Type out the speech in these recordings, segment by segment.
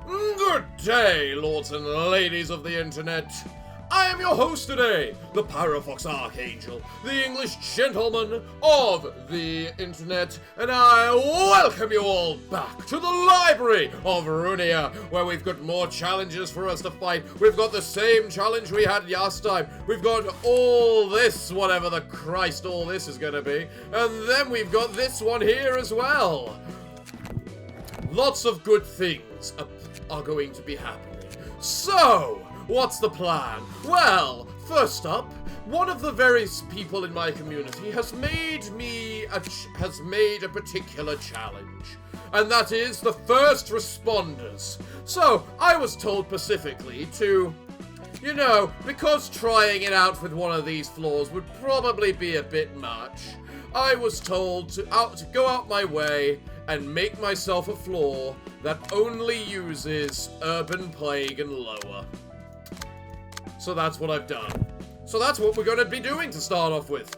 Good day, lords and ladies of the internet. I am your host today, the Parafox Archangel, the English gentleman of the internet, and I welcome you all back to the library of Ruina, where we've got more challenges for us to fight. We've got the same challenge we had last time. We've got all this, whatever the Christ all this is going to be, and then we've got this one here as well. Lots of good things are going to be happening. So, what's the plan? Well, first up, one of the various people in my community has made a particular challenge, and that is the first responders. So, I was told specifically to, because trying it out with one of these floors would probably be a bit much, I was told to go out my way and make myself a floor that only uses Urban Plague and lower. So that's what I've done. So that's what we're going to be doing to start off with.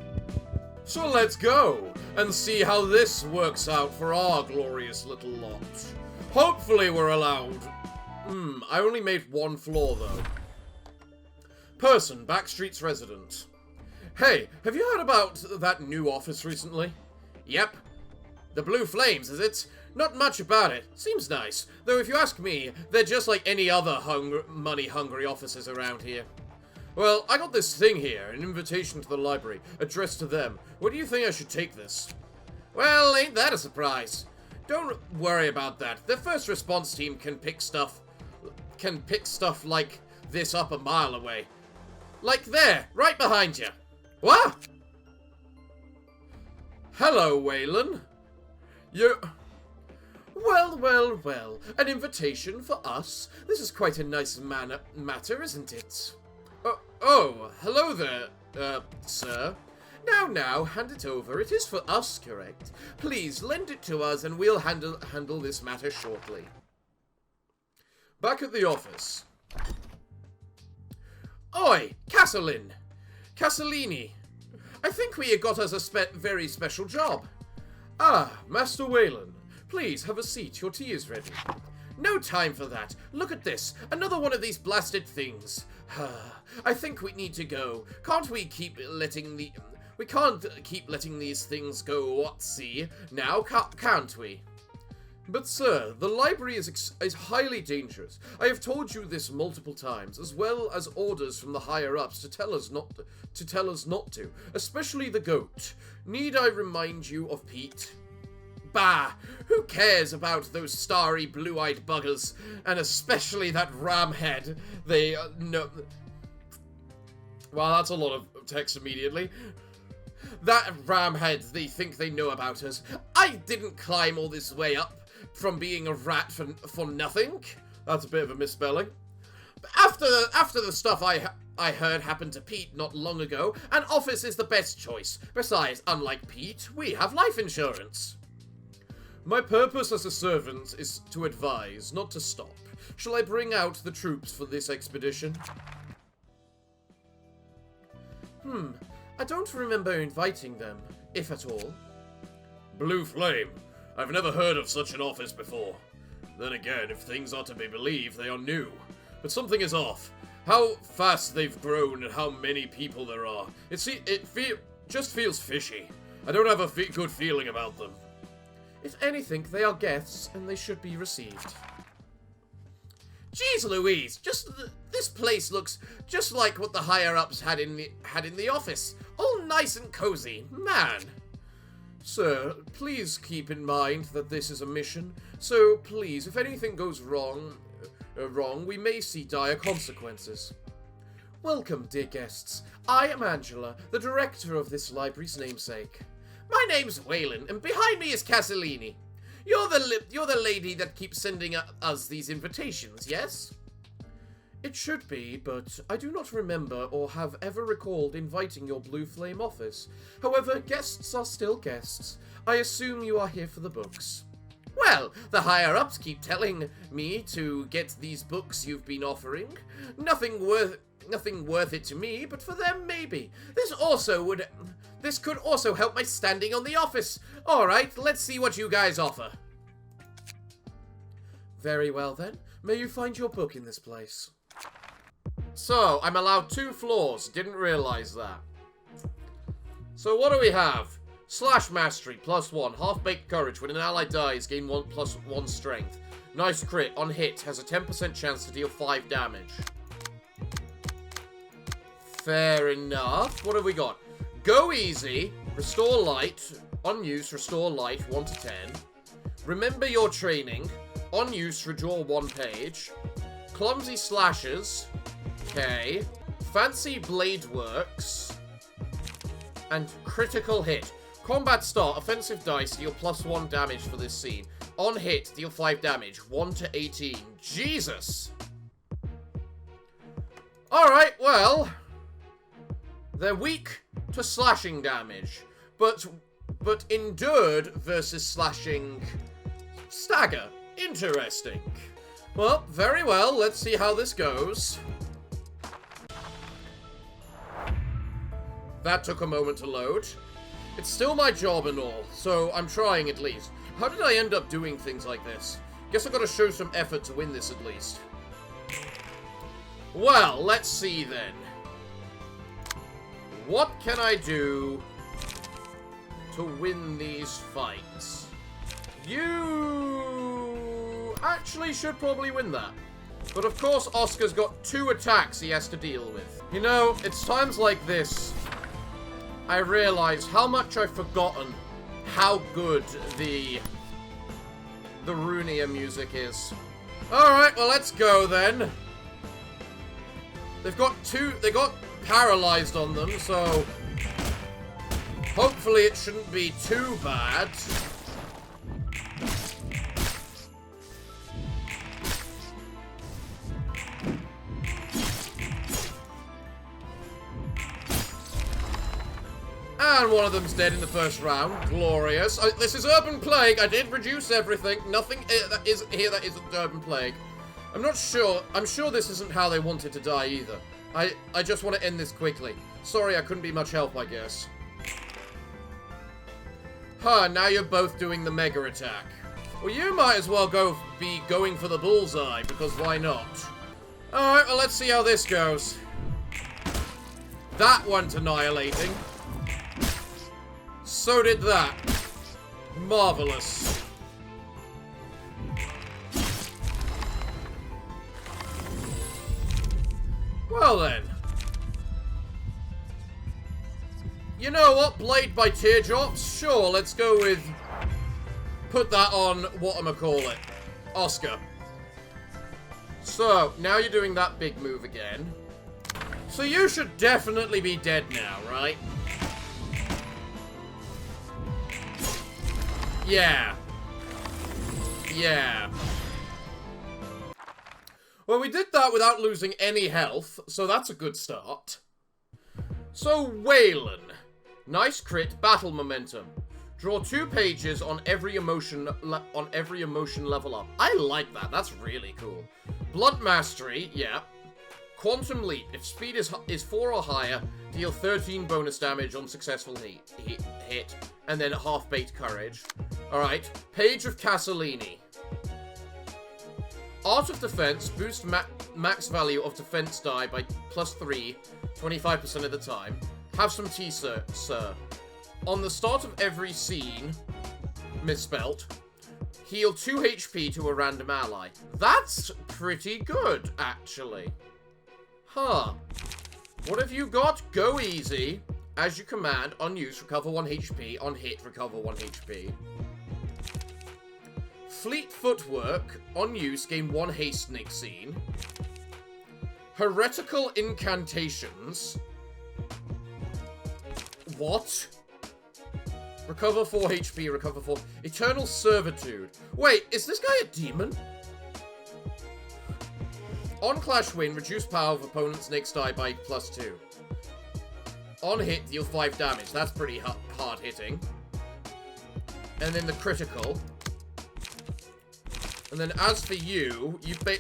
So let's go and see how this works out for our glorious little lot. Hopefully we're allowed. I only made one floor though. Person, Backstreet's resident. Hey, have you heard about that new office recently? Yep. The Blue Flames, is it? Not much about it. Seems nice. Though if you ask me, they're just like any other money-hungry offices around here. Well, I got this thing here, an invitation to the library, addressed to them. What do you think I should take this? Well, ain't that a surprise? Don't worry about that. The first response team can pick stuff like this up a mile away. Like there, right behind you. What? Hello, Waylon. Well, an invitation for us? This is quite a nice matter, isn't it? Oh, hello there, sir. Now, hand it over. It is for us, correct? Please, lend it to us and we'll handle this matter shortly. Back at the office. Oi, Castellini. I think we got us a very special job. Ah, Master Waylon. Please, have a seat. Your tea is ready. No time for that. Look at this. Another one of these blasted things. I think we need to go. Can't we keep letting We can't keep letting these things go whatsy now, can't we? But sir, the library is highly dangerous. I have told you this multiple times, as well as orders from the higher-ups to tell us not to, especially the goat. Need I remind you of Pete? Bah! Who cares about those starry, blue-eyed buggers, and especially that ramhead? No. Well, that's a lot of text immediately. That ramhead they think they know about us. I didn't climb all this way up from being a rat for nothing. That's a bit of a misspelling. After the stuff I heard happened to Pete not long ago, an office is the best choice. Besides, unlike Pete, we have life insurance. My purpose as a servant is to advise, not to stop. Shall I bring out the troops for this expedition? I don't remember inviting them, if at all. Blue Flame. I've never heard of such an office before. Then again, if things are to be believed, they are new. But something is off. How fast they've grown and how many people there are. It just feels fishy. I don't have a good feeling about them. If anything, they are guests and they should be received. Jeez Louise, this place looks just like what the higher-ups had in the office. All nice and cozy. Man. Sir, please keep in mind that this is a mission. So please, if anything goes wrong, we may see dire consequences. Welcome, dear guests. I am Angela, the director of this library's namesake. My name's Waylon, and behind me is Castellini. You're the lady that keeps sending us these invitations, yes? It should be, but I do not remember or have ever recalled inviting your Blue Flame office. However, guests are still guests. I assume you are here for the books. Well, the higher-ups keep telling me to get these books you've been offering. Nothing worth it to me, but for them, maybe. This could also help my standing on the office. Alright, let's see what you guys offer. Very well then. May you find your book in this place. So, I'm allowed 2 floors. Didn't realize that. So, what do we have? Slash Mastery, +1. Half-Baked Courage. When an ally dies, gain 1+1 Strength. Nice Crit. On hit, has a 10% chance to deal 5 damage. Fair enough. What have we got? Go Easy. Restore Light. On use, Restore Light, 1 to 10. Remember Your Training. On use, redraw 1 page. Clumsy Slashes. Okay. Fancy Blade Works. And Critical Hit. Combat start. Offensive dice deal +1 damage for this scene. On hit, deal 5 damage. 1 to 18. Jesus! Alright, well... They're weak to slashing damage. But endured versus slashing... Stagger. Interesting. Well, very well. Let's see how this goes. That took a moment to load. It's still my job and all, so I'm trying at least. How did I end up doing things like this? Guess I gotta show some effort to win this at least. Well, let's see then. What can I do to win these fights? You actually should probably win that. But of course, Oscar's got 2 attacks he has to deal with. You know, it's times like this I realize how much I've forgotten how good the Ruina music is. Alright, well, let's go then. They got paralyzed on them, so hopefully it shouldn't be too bad. And one of them's dead in the first round. Glorious. This is Urban Plague. I did reduce everything. Nothing that is here that isn't Urban Plague. I'm not sure. I'm sure this isn't how they wanted to die either. I just want to end this quickly. Sorry, I couldn't be much help, I guess. Huh, now you're both doing the mega attack. Well, you might as well be going for the bullseye, because why not? Alright, well, let's see how this goes. That went annihilating. So did that. Marvelous. Well then. You know what? Blade by Teardrops? Sure, let's go with... Put that on, whatchamacallit, Oscar. So, now you're doing that big move again. So you should definitely be dead now, right? Yeah. Yeah. Well, we did that without losing any health, so that's a good start. So, Waylon. Nice crit, battle momentum. Draw 2 pages on every emotion level up. I like that. That's really cool. Blunt Mastery, yeah. Quantum Leap. If speed is 4 or higher, deal 13 bonus damage on successful hit. And then Half-Baked Courage. Alright. Page of Cassellini. Art of Defense. Boost max value of defense die by +3, 25% of the time. Have some tea, sir. On the start of every scene, misspelt, heal 2 HP to a random ally. That's pretty good, actually. Huh. What have you got? Go easy. As you command, on use, recover 1 HP. On hit, recover 1 HP. Fleet Footwork. On use, gain 1 haste next scene. Heretical Incantations. What? Recover 4 HP, recover 4... Eternal Servitude. Wait, is this guy a demon? On Clash Win, reduce power of opponent's next die by +2. On hit, deal 5 damage. That's pretty hard hitting. And then the critical. And then as for you,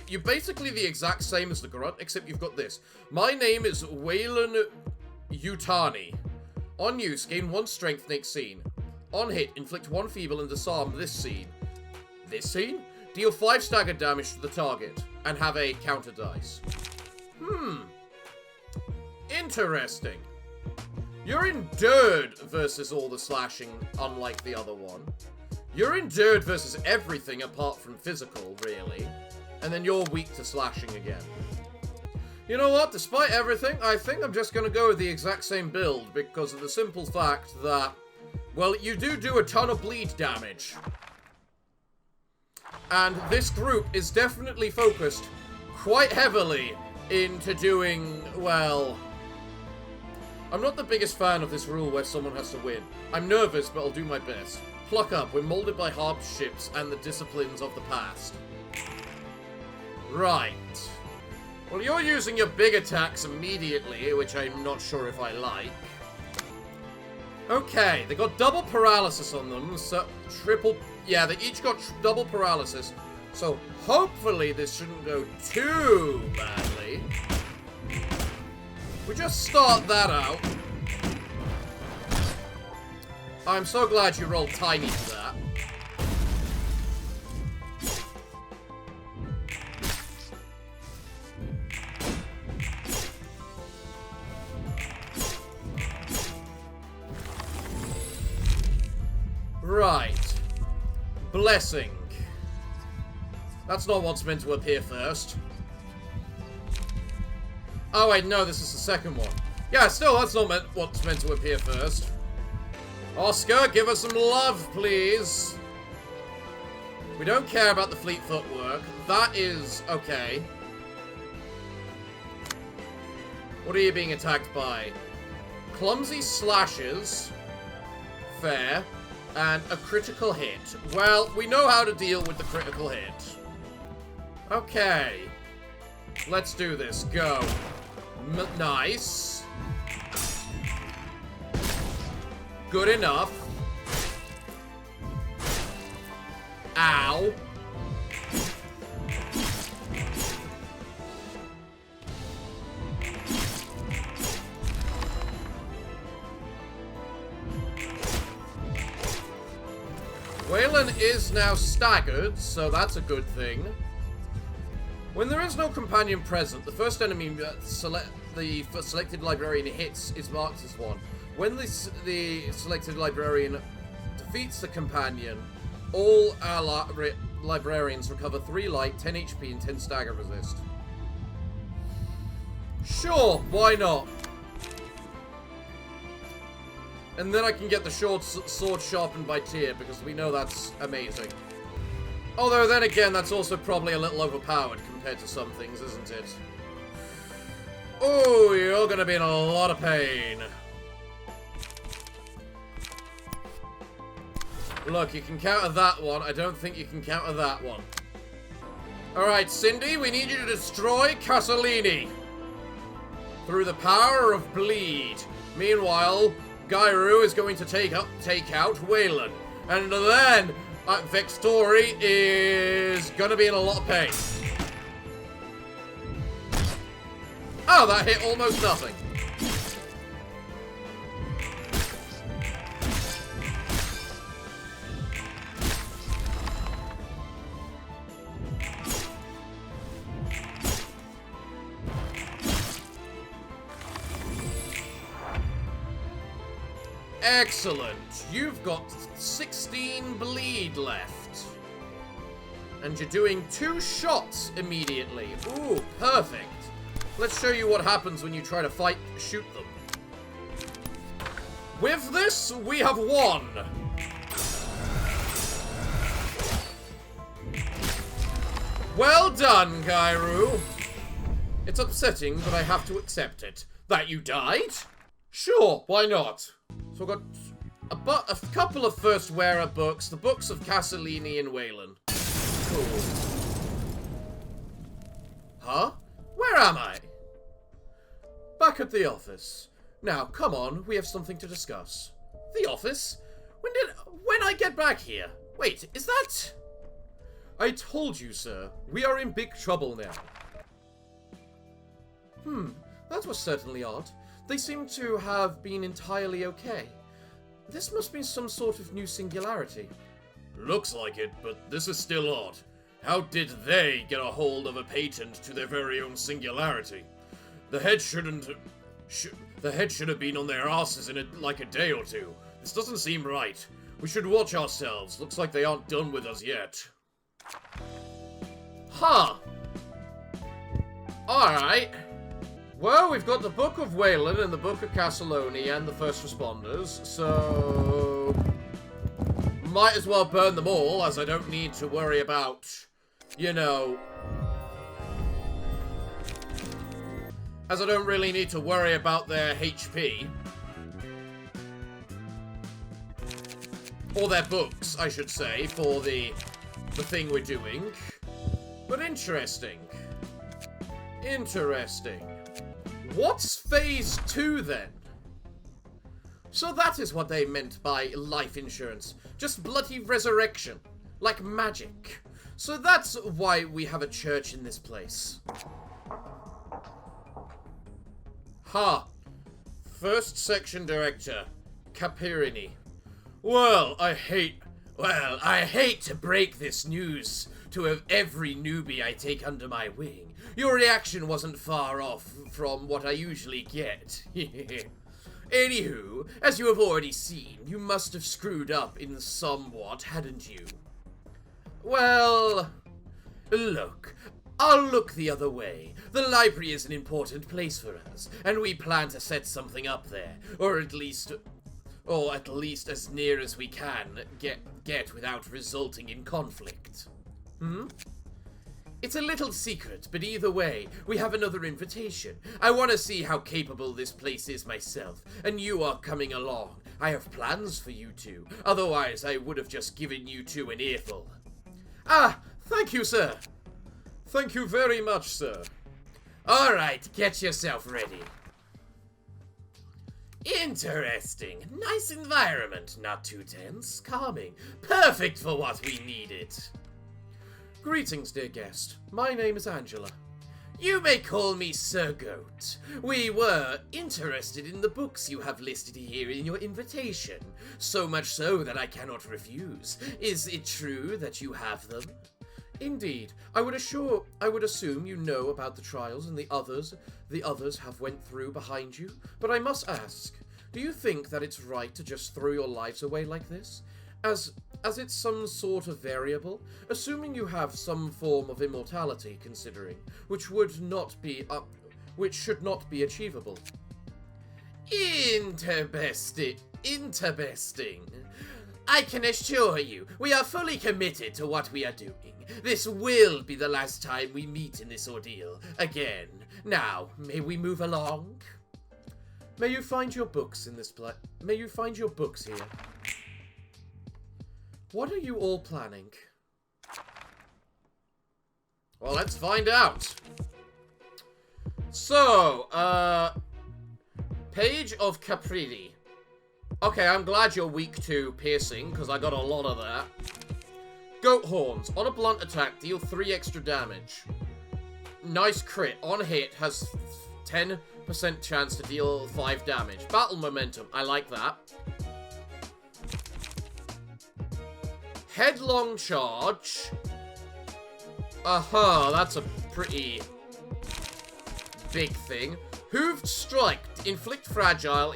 you're basically the exact same as the Grunt, except you've got this. My name is Waylon Yutani. On use, gain 1 strength next scene. On hit, inflict 1 feeble and disarm this scene. This scene? Deal 5 staggered damage to the target, and have a counter dice. Interesting. You're endured versus all the slashing, unlike the other one. You're endured versus everything apart from physical, really. And then you're weak to slashing again. You know what? Despite everything, I think I'm just going to go with the exact same build because of the simple fact that, well, you do a ton of bleed damage. And this group is definitely focused quite heavily into doing, well... I'm not the biggest fan of this rule where someone has to win. I'm nervous, but I'll do my best. Pluck up. We're molded by hardships and the disciplines of the past. Right. Well, you're using your big attacks immediately, which I'm not sure if I like. Okay, they got double paralysis on them, so triple... Yeah, they each got double paralysis, so hopefully this shouldn't go too badly. We just start that out. I'm so glad you rolled tiny for that. Right. Blessing. That's not what's meant to appear first. Oh wait, no, this is the second one. Yeah, still, that's not what's meant to appear first. Oscar, give us some love, please. We don't care about the fleet footwork. That is okay. What are you being attacked by? Clumsy slashes. Fair. And a critical hit. Well, we know how to deal with the critical hit. Okay. Let's do this. Go. Nice. Good enough. Ow. Waylon is now staggered, so that's a good thing. When there is no companion present, the first enemy the selected librarian hits is marked as one. When the selected librarian defeats the companion, all librarians recover 3 light, 10 HP, and 10 stagger resist. Sure, why not? And then I can get the short sword sharpened by Tyr, because we know that's amazing. Although, then again, that's also probably a little overpowered compared to some things, isn't it? Oh, you're gonna be in a lot of pain. Look, you can counter that one. I don't think you can counter that one. Alright, Cindy, we need you to destroy Casalini through the power of bleed. Meanwhile, Gairu is going to take out Waylon. And then Vextori is going to be in a lot of pain. Oh, that hit almost nothing. Excellent. You've got 16 bleed left. And you're doing 2 shots immediately. Ooh, perfect. Let's show you what happens when you try to shoot them. With this, we have won. Well done, Gairu. It's upsetting, but I have to accept it. That you died? Sure, why not? So we've got a couple of first wearer books, the books of Casalini and Waylon. Cool. Huh? Where am I? Back at the office. Now, come on, we have something to discuss. The office? When I get back here? Wait, is that... I told you, sir. We are in big trouble now. That was certainly odd. They seem to have been entirely okay. This must be some sort of new singularity. Looks like it, but this is still odd. How did they get a hold of a patent to their very own singularity? The head should have been on their asses in like a day or two. This doesn't seem right. We should watch ourselves. Looks like they aren't done with us yet. Huh. Alright. Well, we've got the Book of Wayland and the Book of Castelloni and the First Responders, so... might as well burn them all, as I don't need to worry about, you know... as I don't really need to worry about their HP. Or their books, I should say, for the thing we're doing. But interesting. Interesting. What's Phase 2 then? So that is what they meant by life insurance. Just bloody resurrection. Like magic. So that's why we have a church in this place. Ha! First section director, Capirini. Well, I hate to break this news to every newbie I take under my wing. Your reaction wasn't far off from what I usually get. Anywho, as you have already seen, you must have screwed up in somewhat, hadn't you? Well, look, I'll look the other way. The library is an important place for us, and we plan to set something up there, or at least as near as we can get without resulting in conflict. It's a little secret, but either way, we have another invitation. I want to see how capable this place is myself, and you are coming along. I have plans for you two, otherwise I would have just given you two an earful. Ah, thank you, sir. Thank you very much, sir. Alright, get yourself ready. Interesting. Nice environment. Not too tense. Calming. Perfect for what we needed. Greetings, dear guest. My name is Angela. You may call me Sir Goat. We were interested in the books you have listed here in your invitation. So much so that I cannot refuse. Is it true that you have them? Indeed. I would assume you know about the trials and the others have went through behind you. But I must ask, do you think that it's right to just throw your lives away like this? As it's some sort of variable, assuming you have some form of immortality, considering, which should not be achievable. Interesting. I can assure you, we are fully committed to what we are doing. This will be the last time we meet in this ordeal again. Now, may we move along? May you find your books in this place. May you find your books here. What are you all planning? Well, let's find out. So, Page of Caprini. Okay, I'm glad you're weak to piercing, because I got a lot of that. Goat horns. On a blunt attack, deal 3 extra damage. Nice crit. On hit, has 10% chance to deal 5 damage. Battle momentum. I like that. Headlong charge. That's a pretty big thing. Hooved strike. Inflict fragile.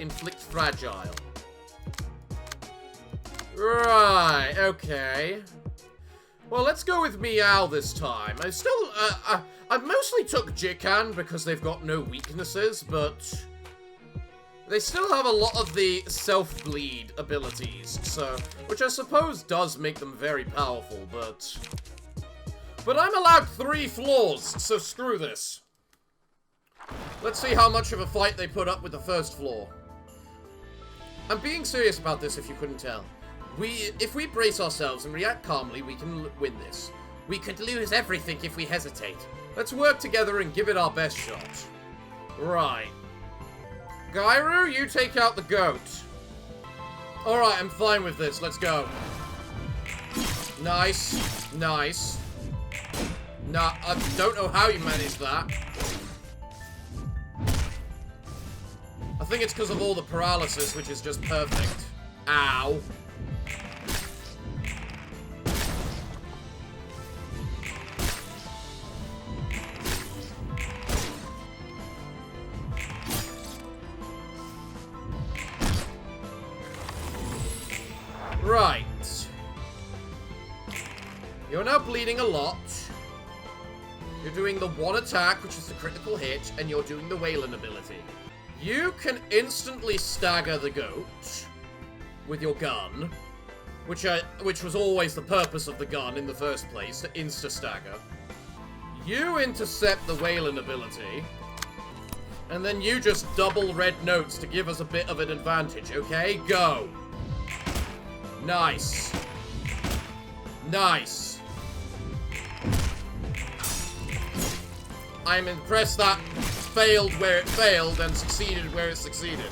Right, okay. Well, let's go with Meow this time. I mostly took Jikan because they've got no weaknesses, but they still have a lot of the self-bleed abilities, so, which I suppose does make them very powerful, but I'm allowed 3 floors, so screw this. Let's see how much of a fight they put up with the first floor. I'm being serious about this if you couldn't tell. If we brace ourselves and react calmly, we can win this. We could lose everything if we hesitate. Let's work together and give it our best shot. Right. Gairu, you take out the goat. Alright, I'm fine with this. Let's go. Nice. Nice. Nah, I don't know how you managed that. I think it's because of all the paralysis, which is just perfect. Ow. Right. You're now bleeding a lot. You're doing the one attack, which is the critical hit, and you're doing the Wayland ability. You can instantly stagger the goat with your gun, which was always the purpose of the gun in the first place, to insta-stagger. You intercept the Wayland ability, and then you just double red notes to give us a bit of an advantage, okay? Go! Nice. Nice. I'm impressed that failed where it failed and succeeded where it succeeded.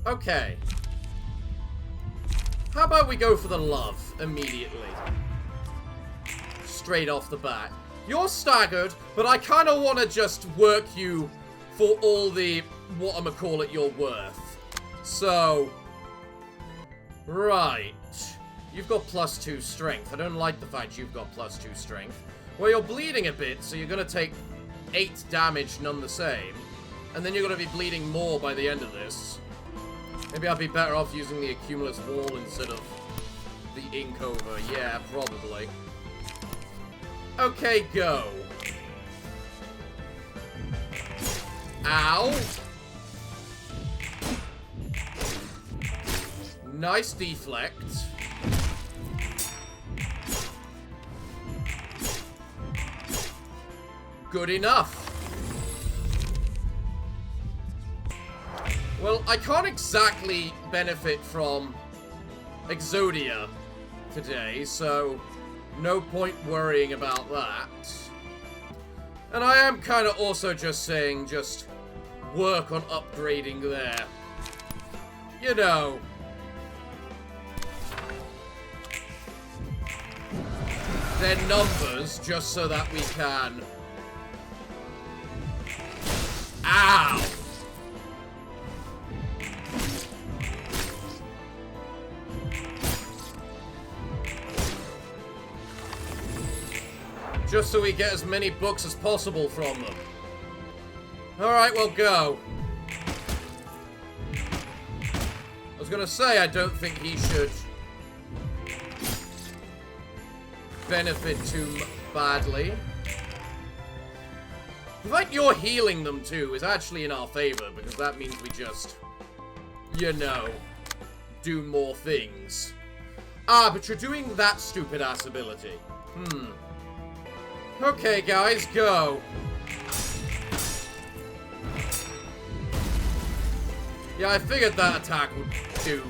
Okay. How about we go for the love immediately? Straight off the bat. You're staggered, but I kind of want to just work you for all the, what I'ma call it, you're worth. So, right. You've got +2 strength. I don't like the fact you've got +2 strength. Well, you're bleeding a bit, so you're going to take 8 damage none the same. And then you're going to be bleeding more by the end of this. Maybe I'd be better off using the Accumulus Wall instead of the Ink Over. Yeah, probably. Okay, go. Ow. Nice deflect. Good enough. Well, I can't exactly benefit from Exodia today, so no point worrying about that. And I am kind of also just saying, just work on upgrading there. You know. Their numbers, just so that we can... Ow! Just so we get as many books as possible from them. Alright, well, go. I was gonna say, I don't think he should benefit too badly. The fact you're healing them, too, is actually in our favor, because that means we just, you know, do more things. Ah, but you're doing that stupid-ass ability. Okay, guys, go. Yeah, I figured that attack would do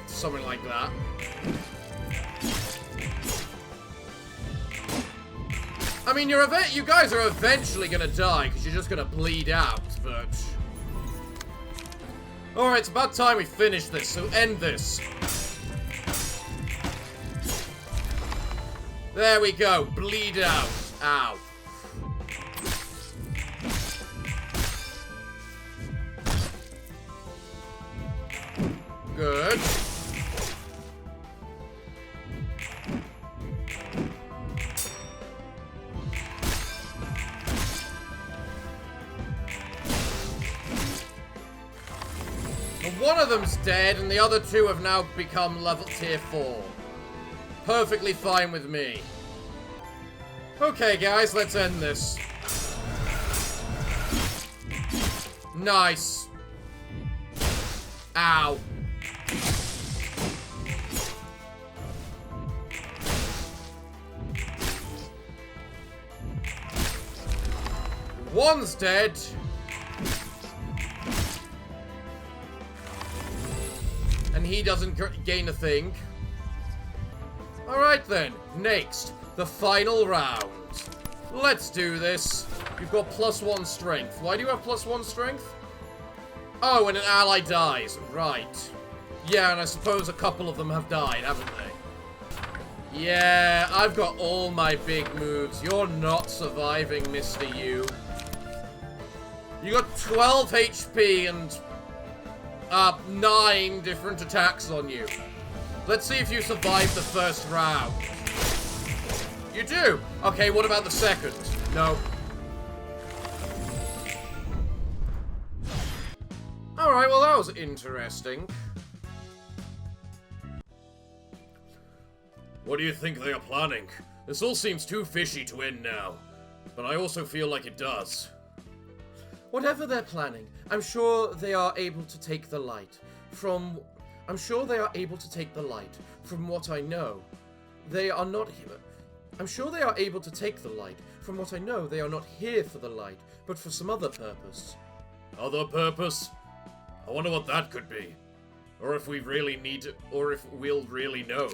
something like that. I mean, you guys are eventually gonna die, because you're just gonna bleed out, but... Alright, it's about time we finish this, so end this. There we go, bleed out. Ow. Good. And one of them's dead, and the other two have now become level tier 4. Perfectly fine with me. Okay, guys, let's end this. Nice. Ow. One's dead. And he doesn't gain a thing. Alright then, next. The final round. Let's do this. You've got +1 strength. Why do you have +1 strength? Oh, when an ally dies. Right. Yeah, and I suppose a couple of them have died, haven't they? Yeah, I've got all my big moves. You're not surviving, Mr. You. You got 12 HP and 9 different attacks on you. Let's see if you survive the first round. You do? Okay, what about the second? No. Alright, well that was interesting. What do you think they are planning? This all seems too fishy to end now. But I also feel like it does. Whatever they're planning, I'm sure they are able to take the light. From what I know. They are not here. I'm sure they are able to take the light. From what I know, they are not here for the light, but for some other purpose. Other purpose? I wonder what that could be. Or if we really need to, or if we'll really know.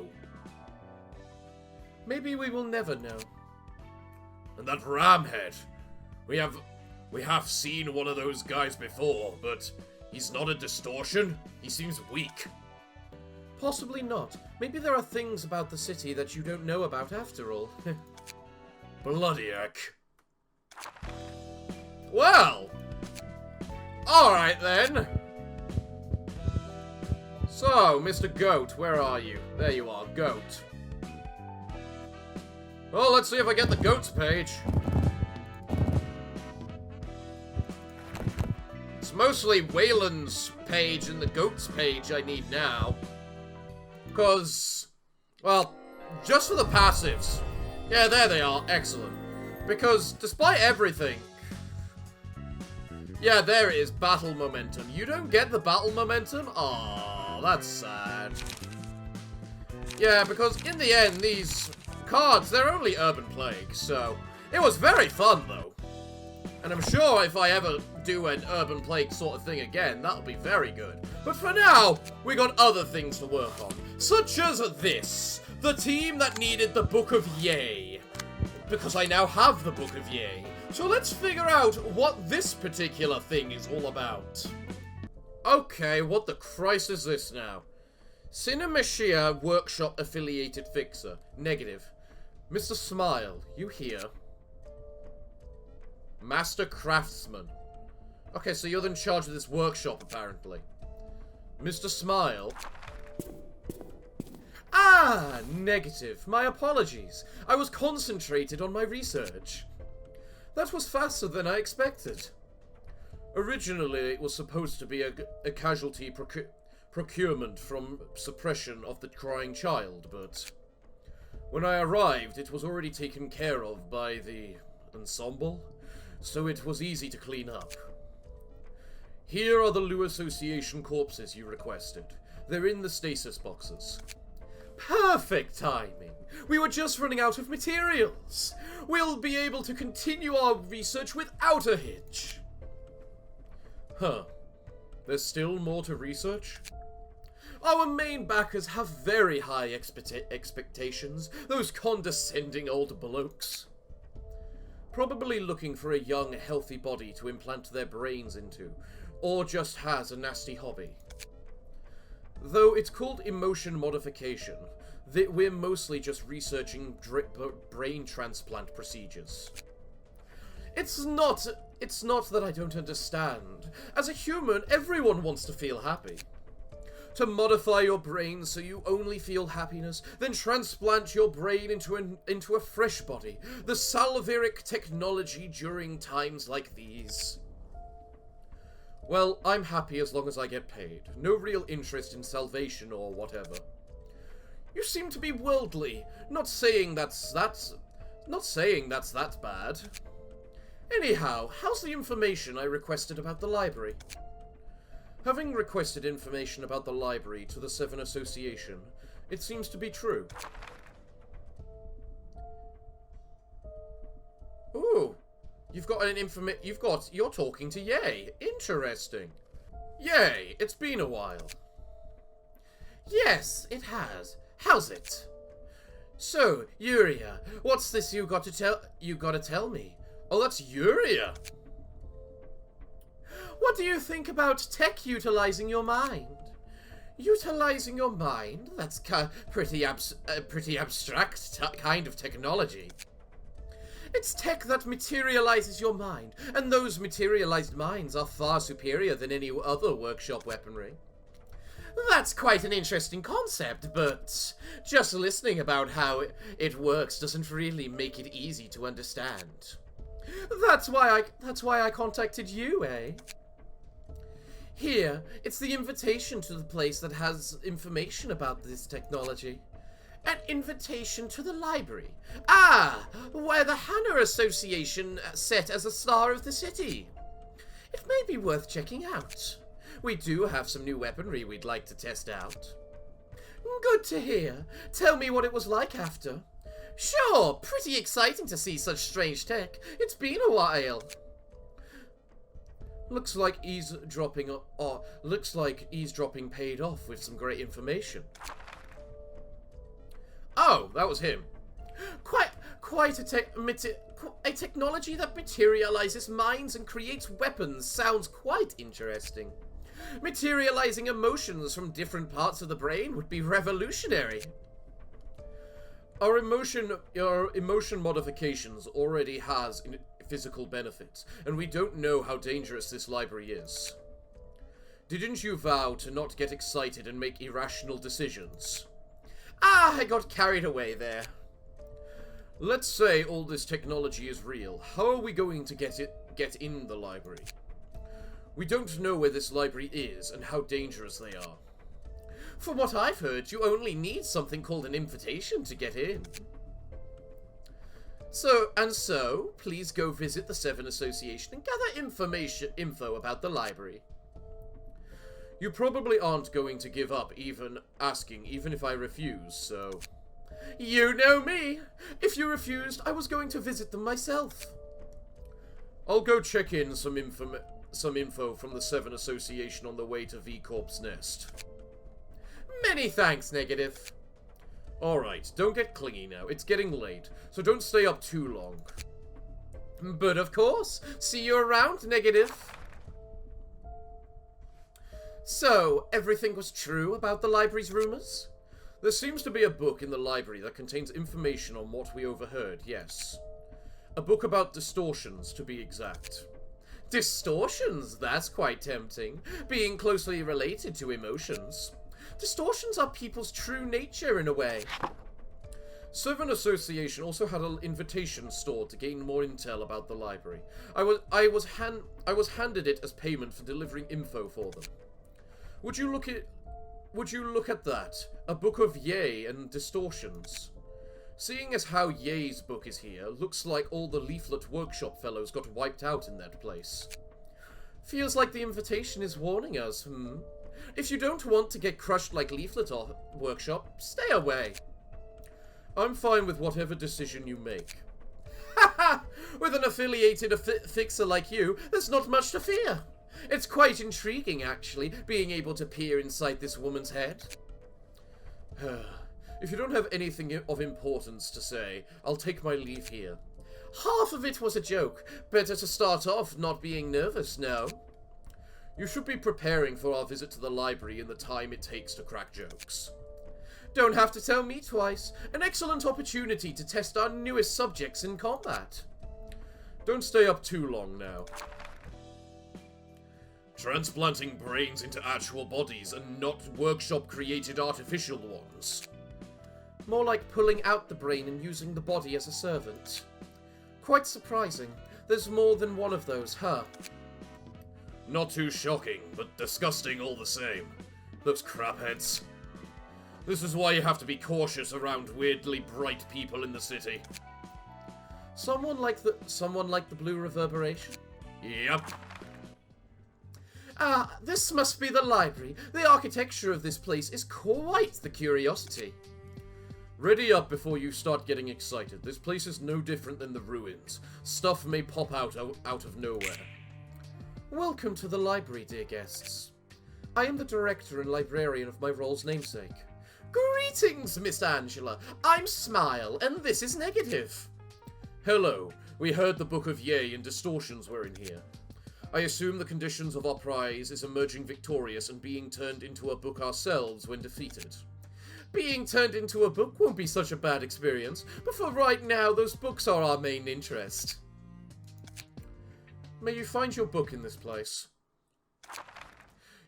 Maybe we will never know. And that ramhead. We have seen one of those guys before, but he's not a distortion. He seems weak. Possibly not. Maybe there are things about the city that you don't know about after all. Bloody heck. Well. Alright then. So, Mr. Goat, where are you? There you are, Goat. Well, let's see if I get the Goats page. It's mostly Wayland's page and the Goats page I need now. Because, well, just for the passives. Yeah, there they are. Excellent. Because, despite everything... Yeah, there it is. Battle momentum. You don't get the battle momentum? Aww, that's sad. Yeah, because in the end, these cards, they're only Urban Plague, so... It was very fun, though. And I'm sure if I ever do an Urban Plague sort of thing again, that'll be very good. But for now, we got other things to work on. Such as this. The team that needed the Book of Yay. Because I now have the Book of Yay. So let's figure out what this particular thing is all about. Okay, what the Christ is this now? Cinemachia Workshop Affiliated Fixer. Negative. Mr. Smile, you here? Master Craftsman. Okay, so you're in charge of this workshop, apparently. Mr. Smile. Ah, negative. My apologies. I was concentrated on my research. That was faster than I expected. Originally, it was supposed to be a casualty procurement from suppression of the crying child, but when I arrived, it was already taken care of by the ensemble, so it was easy to clean up. Here are the Lu Association corpses you requested. They're in the stasis boxes. Perfect timing! We were just running out of materials! We'll be able to continue our research without a hitch! Huh. There's still more to research? Our main backers have very high expectations, those condescending old blokes. Probably looking for a young, healthy body to implant their brains into, or just has a nasty hobby. Though it's called emotion modification, we're mostly just researching brain transplant procedures. It's not that I don't understand. As a human, everyone wants to feel happy. To modify your brain so you only feel happiness, then transplant your brain into a fresh body. The salviric technology during times like these. Well, I'm happy as long as I get paid. No real interest in salvation or whatever. You seem to be worldly. Not saying that's that bad. Anyhow, how's the information I requested about the library? Having requested information about the library to the Seven Association, it seems to be true. Ooh, you're talking to Yay. Interesting. Yay, it's been a while. Yes, it has. How's it? So, Uria, what's this you gotta tell me? Oh, that's Uria. What do you think about tech utilizing your mind? Utilizing your mind? That's pretty abstract kind of technology. It's tech that materializes your mind, and those materialized minds are far superior than any other workshop weaponry. That's quite an interesting concept, but just listening about how it works doesn't really make it easy to understand. That's why I contacted you, eh? Here, it's the invitation to the place that has information about this technology. An invitation to the library. Ah, where the Manor Association set as a star of the city. It may be worth checking out. We do have some new weaponry we'd like to test out. Good to hear. Tell me what it was like after. Sure, pretty exciting to see such strange tech. It's been a while. Looks like eavesdropping paid off with some great information. Oh, that was him. Quite a technology that materializes minds and creates weapons sounds quite interesting. Materializing emotions from different parts of the brain would be revolutionary. Our emotion modifications already has physical benefits, and we don't know how dangerous this library is. Didn't you vow to not get excited and make irrational decisions? Ah, I got carried away there. Let's say all this technology is real. How are we going to get in the library? We don't know where this library is and how dangerous they are. From what I've heard, you only need something called an invitation to get in. So, please go visit the Seven Association and gather info about the library. You probably aren't going to give up even if I refuse, so... You know me! If you refused, I was going to visit them myself. I'll go check in some info from the Seven Association on the way to V-Corp's nest. Many thanks, Negative. Alright, don't get clingy now. It's getting late, so don't stay up too long. But of course, see you around, Negative. So, everything was true about the library's rumors? There seems to be a book in the library that contains information on what we overheard, yes. A book about distortions, to be exact. Distortions? That's quite tempting, being closely related to emotions. Distortions are people's true nature, in a way. Seven Association also had an invitation stored to gain more intel about the library. I was handed it as payment for delivering info for them. Would you look at that? A book of Yay and distortions. Seeing as how Yay's book is here, looks like all the leaflet workshop fellows got wiped out in that place. Feels like the invitation is warning us, If you don't want to get crushed like leaflet workshop, stay away. I'm fine with whatever decision you make. Haha! With an affiliated fixer like you, there's not much to fear. It's quite intriguing, actually, being able to peer inside this woman's head. If you don't have anything of importance to say, I'll take my leave here. Half of it was a joke. Better to start off not being nervous, no? You should be preparing for our visit to the library in the time it takes to crack jokes. Don't have to tell me twice. An excellent opportunity to test our newest subjects in combat. Don't stay up too long now. Transplanting brains into actual bodies and not workshop-created artificial ones. More like pulling out the brain and using the body as a servant. Quite surprising. There's more than one of those, huh? Not too shocking, but disgusting all the same. Those crapheads. This is why you have to be cautious around weirdly bright people in the city. Someone like the Blue Reverberation? Yep. Ah, this must be the library. The architecture of this place is quite the curiosity. Ready up before you start getting excited. This place is no different than the ruins. Stuff may pop out of nowhere. Welcome to the library, dear guests. I am the director and librarian of my role's namesake. Greetings, Miss Angela. I'm Smile, and this is Negative. Hello. We heard the Book of Yay and Distortions were in here. I assume the conditions of our prize is emerging victorious and being turned into a book ourselves when defeated. Being turned into a book won't be such a bad experience, but for right now, those books are our main interest. May you find your book in this place.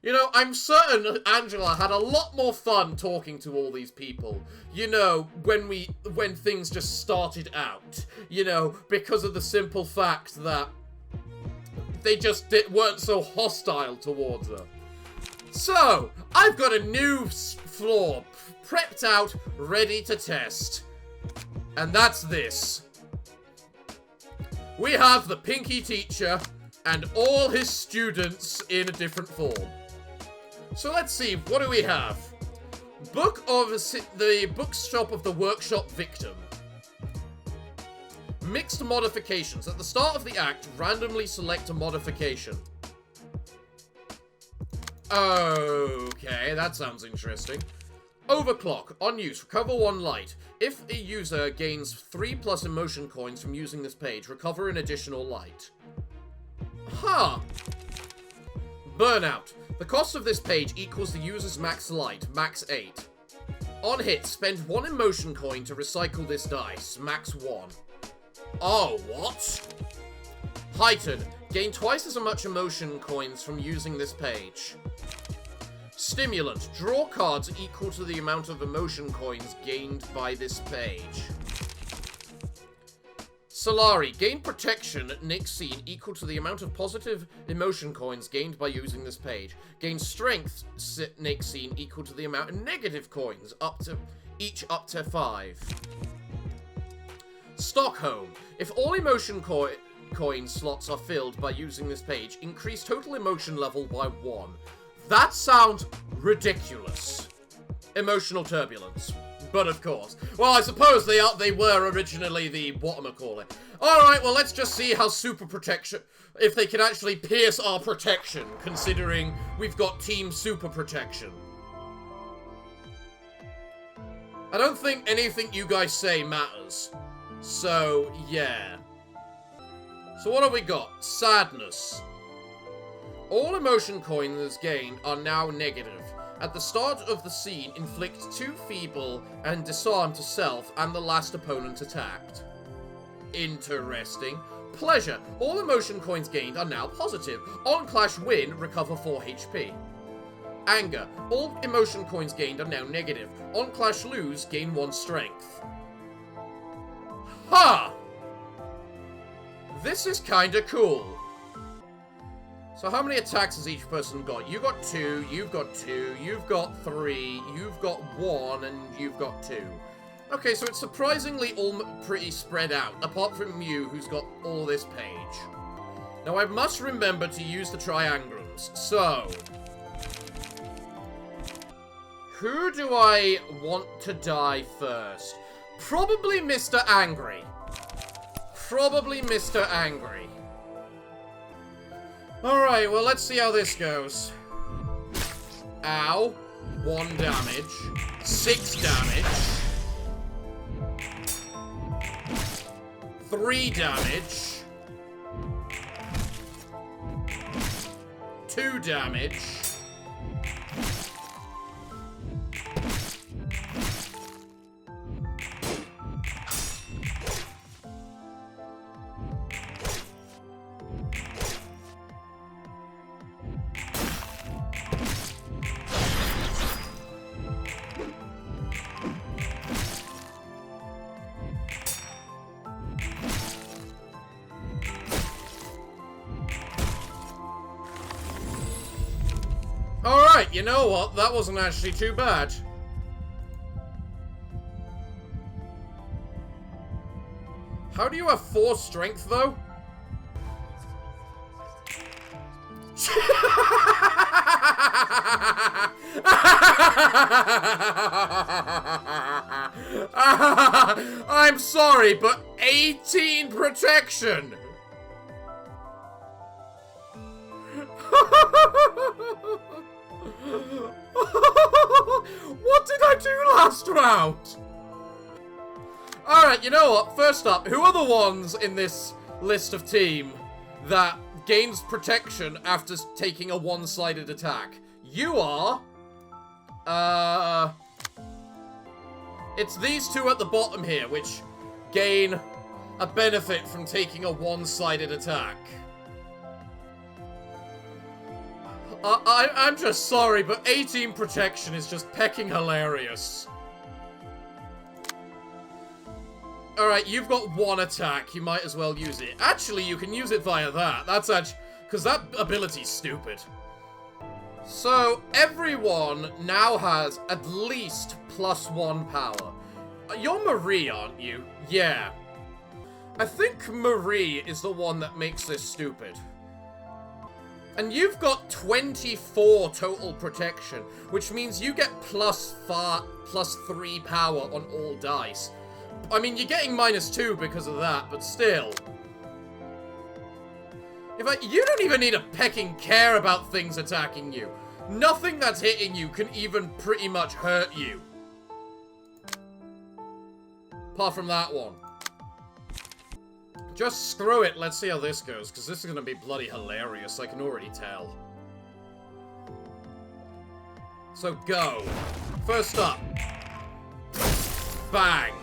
You know, I'm certain Angela had a lot more fun talking to all these people. You know, when things just started out. You know, because of the simple fact that they just weren't so hostile towards her. So, I've got a new floor prepped out, ready to test. And that's this. We have the Pinky Teacher and all his students in a different form. So let's see, what do we have? Book of the Bookshop of the Workshop Victim. Mixed modifications. At the start of the act, randomly select a modification. Okay, that sounds interesting. Overclock. On use, recover 1 light. If a user gains 3+ emotion coins from using this page, recover an additional light. Huh. Burnout. The cost of this page equals the user's max light, max 8. On hit, spend 1 emotion coin to recycle this dice, max 1. Oh, what? Heighten. Gain twice as much emotion coins from using this page. Stimulant. Draw cards equal to the amount of emotion coins gained by this page. Solari. Gain protection at next scene equal to the amount of positive emotion coins gained by using this page. Gain strength next scene equal to the amount of negative coins, up to 5. Stockholm. If all emotion coin slots are filled by using this page, increase total emotion level by 1. That sounds ridiculous. Emotional turbulence. But of course. Well, I suppose they were originally the whatchamacallit. Alright, well, let's just see how super protection... if they can actually pierce our protection, considering we've got team super protection. I don't think anything you guys say matters. So, yeah. So what have we got? Sadness. All emotion coins gained are now negative. At the start of the scene, inflict 2 feeble and disarm to self and the last opponent attacked. Interesting. Pleasure. All emotion coins gained are now positive. On clash win, recover 4 HP. Anger. All emotion coins gained are now negative. On clash lose, gain 1 strength. Ha! This is kinda cool. So how many attacks has each person got? You got 2, you've got 2, you've got 3, you've got 1, and you've got 2. Okay, so it's surprisingly all pretty spread out, apart from you, who's got all this page. Now I must remember to use the triangrams, so... who do I want to die first? Probably Mr. Angry. Probably Mr. Angry. Alright, well, let's see how this goes. Ow. 1 damage. 6 damage. 3 damage. 2 damage. Alright, you know what? That wasn't actually too bad. How do you have 4 strength, though? I'm sorry, but 18 protection! What did I do last round? Alright, you know what? First up, who are the ones in this list of team that gains protection after taking a one-sided attack? You are... it's these 2 at the bottom here, which gain a benefit from taking a one-sided attack. I'm just sorry, but 18 protection is just pecking hilarious. Alright, you've got 1 attack. You might as well use it. Actually, you can use it via that. That's actually... because that ability's stupid. So, everyone now has at least +1 power. You're Marie, aren't you? Yeah. I think Marie is the one that makes this stupid. And you've got 24 total protection, which means you get +3 power on all dice. I mean, you're getting -2 because of that, but still. In fact, you don't even need a pecking care about things attacking you. Nothing that's hitting you can even pretty much hurt you. Apart from that one. Just screw it, let's see how this goes, because this is going to be bloody hilarious, I can already tell. So go. First up. Bang.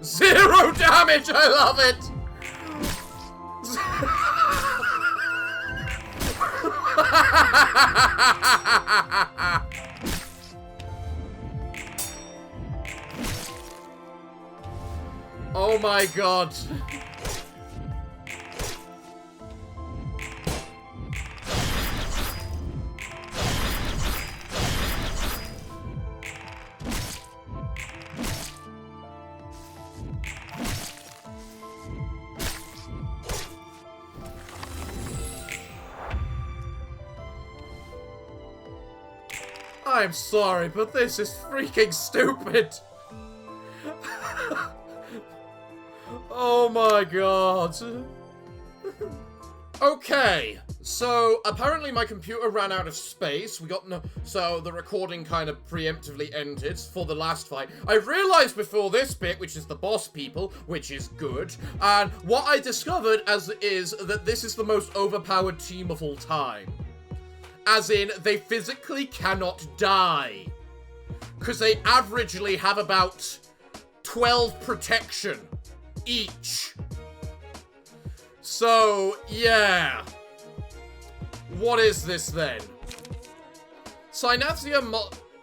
Zero damage! I love it! Oh my god. I'm sorry, but this is freaking stupid. Oh my god. Okay, so apparently my computer ran out of space. We got no, so the recording kind of preemptively ended for the last fight. I realized before this bit, which is the boss people, which is good, and what I discovered is that this is the most overpowered team of all time. As in, they physically cannot die. Because they averagely have about 12 protection each. So, yeah. What is this then? Cyanatium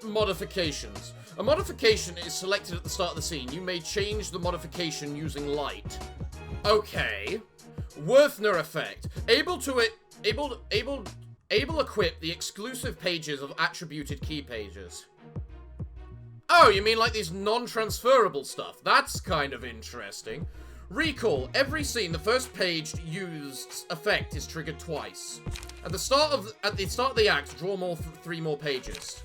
Modifications. A modification is selected at the start of the scene. You may change the modification using light. Okay. Worthner effect. Able equip the exclusive pages of attributed key pages. Oh, you mean like these non-transferable stuff? That's kind of interesting. Recall. Every scene, the first page used effect is triggered twice. At the start of the act, draw 3 more pages.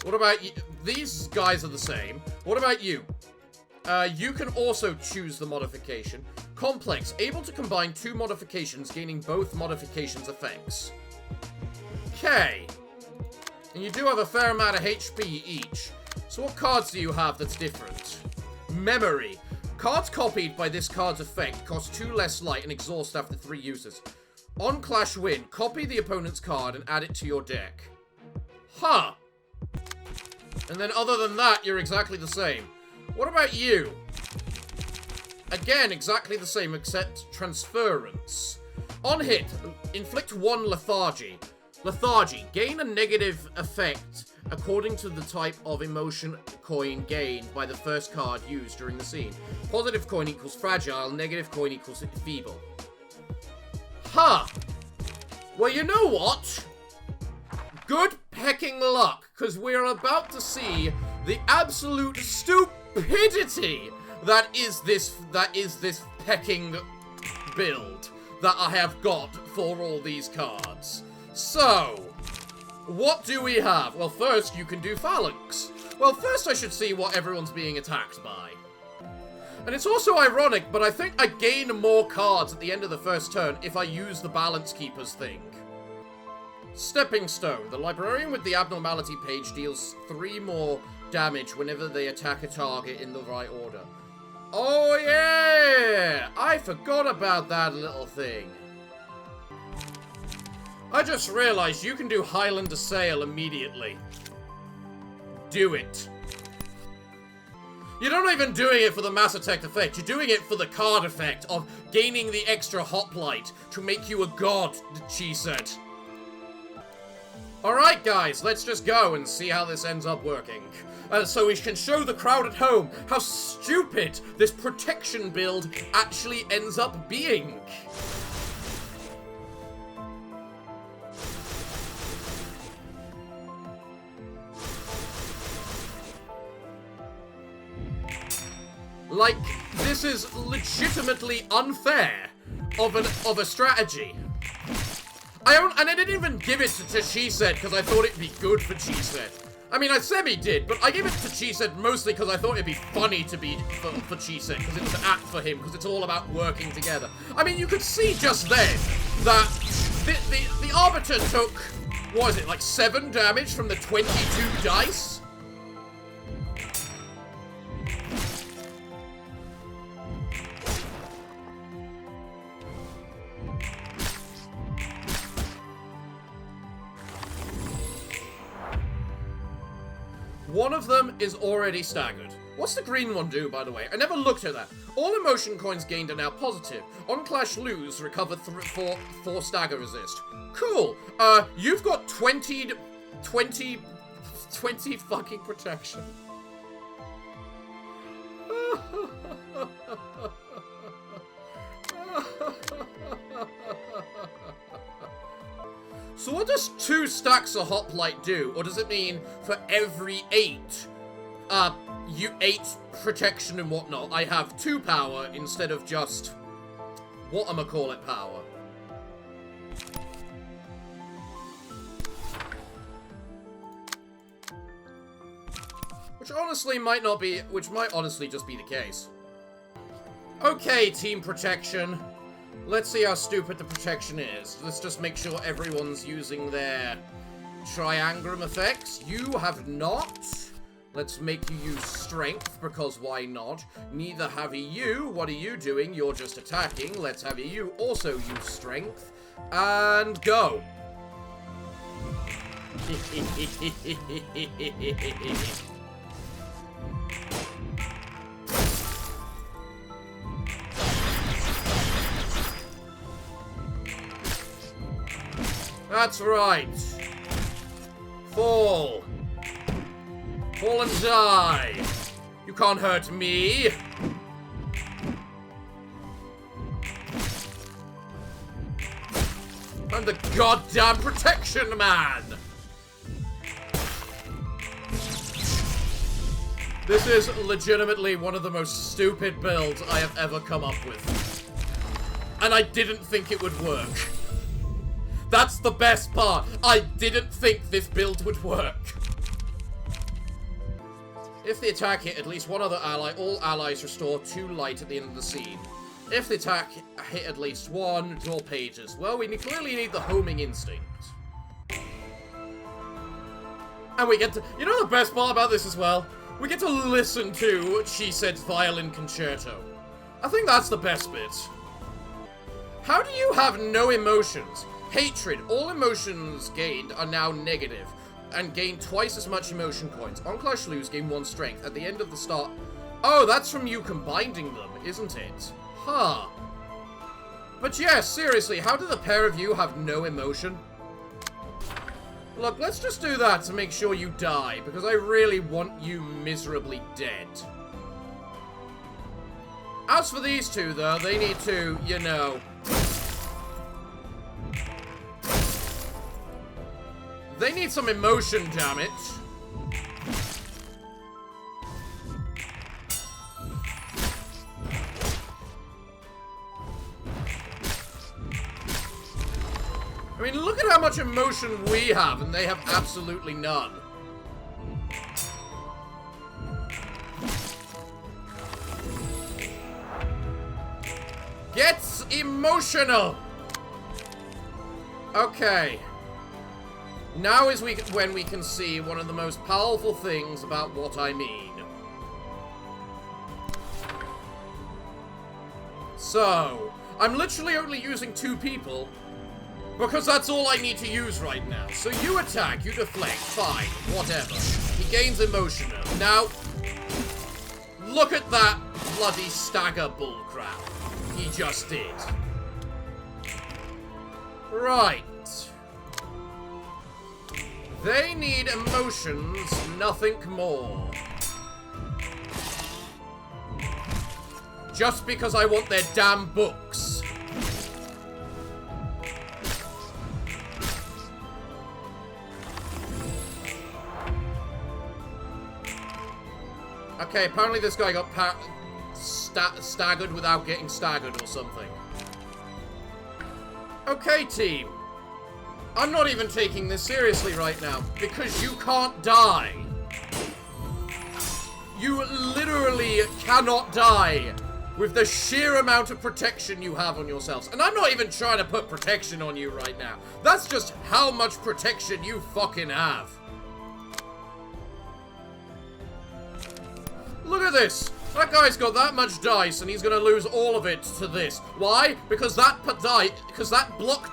What about you? These guys are the same. What about you? You can also choose the modification. Complex. Able to combine 2 modifications, gaining both modifications' effects. Okay. And you do have a fair amount of HP each. So what cards do you have that's different? Memory. Cards copied by this card's effect cost 2 less light and exhaust after 3 uses. On Clash Win, copy the opponent's card and add it to your deck. Huh. And then other than that, you're exactly the same. What about you? Again, exactly the same except transference. On hit, inflict 1 lethargy. Lethargy. Gain a negative effect according to the type of emotion coin gained by the first card used during the scene. Positive coin equals fragile, negative coin equals feeble. Huh. Well, you know what? Good pecking luck, because we're about to see the absolute stupidity that is this pecking build that I have got for all these cards. So, what do we have? Well, first, you can do Phalanx. Well, first I should see what everyone's being attacked by. And it's also ironic, but I think I gain more cards at the end of the first turn if I use the Balance Keeper's thing. Stepping Stone. The Librarian with the Abnormality page deals 3 more damage whenever they attack a target in the right order. Oh, yeah! I forgot about that little thing. I just realized you can do Highland Assail immediately. Do it. You're not even doing it for the mass attack effect. You're doing it for the card effect of gaining the extra hoplite to make you a god, she said. Alright guys, let's just go and see how this ends up working. So we can show the crowd at home how stupid this protection build actually ends up being. Like, this is legitimately unfair of a strategy. And I didn't even give it to chesed because I thought it'd be good for chesed. I mean, I semi-did, but I gave it to chesed mostly because I thought it'd be funny to be for chesed, because it's an act for him, because it's all about working together. I mean, you could see just then that the Arbiter took, what is it, like 7 damage from the 22 dice? One of them is already staggered. What's the green one do, by the way? I never looked at that. All emotion coins gained are now positive. On clash lose, recover 4 stagger resist. Cool. You've got 20 fucking protection. So what does 2 stacks of hoplite do? Or does it mean for every 8, 8 protection and whatnot, I have 2 power instead of just whatchamacallit power? Which might honestly just be the case. Okay, team protection. Let's see how stupid the protection is. Let's just make sure everyone's using their triangram effects. You have not. Let's make you use strength, because why not? Neither have you. What are you doing? You're just attacking. Let's have you also use strength. And go. That's right. Fall. Fall and die. You can't hurt me. I'm the goddamn protection man. This is legitimately one of the most stupid builds I have ever come up with. And I didn't think it would work. That's the best part. I didn't think this build would work. If the attack hit at least one other ally, all allies restore 2 light at the end of the scene. If the attack hit at least 1, draw pages. Well, we clearly need the homing instinct. And we get to... You know the best part about this as well? We get to listen to chesed's violin concerto. I think that's the best bit. How do you have no emotions? Hatred. All emotions gained are now negative and gain twice as much emotion coins. On clash lose, gain 1 strength. At the end of the start... Oh, that's from you combining them, isn't it? Huh. But yeah, seriously, how do the pair of you have no emotion? Look, let's just do that to make sure you die, because I really want you miserably dead. As for these two, though, they need to, you know... They need some emotion, damn it. I mean, look at how much emotion we have, and they have absolutely none. Get emotional! Okay. Now is when we can see one of the most powerful things about what I mean. So, I'm literally only using 2 people, because that's all I need to use right now. So you attack, you deflect, fine, whatever. He gains emotional. Now, Look at that bloody stagger bullcrap. He just did. Right. They need emotions, nothing more. Just because I want their damn books. Okay, apparently this guy got staggered without getting staggered or something. Okay, team. I'm not even taking this seriously right now, because you can't die. You literally cannot die with the sheer amount of protection you have on yourselves. And I'm not even trying to put protection on you right now. That's just how much protection you fucking have. Look at this. That guy's got that much dice, and he's gonna lose all of it to this. Why? Because that block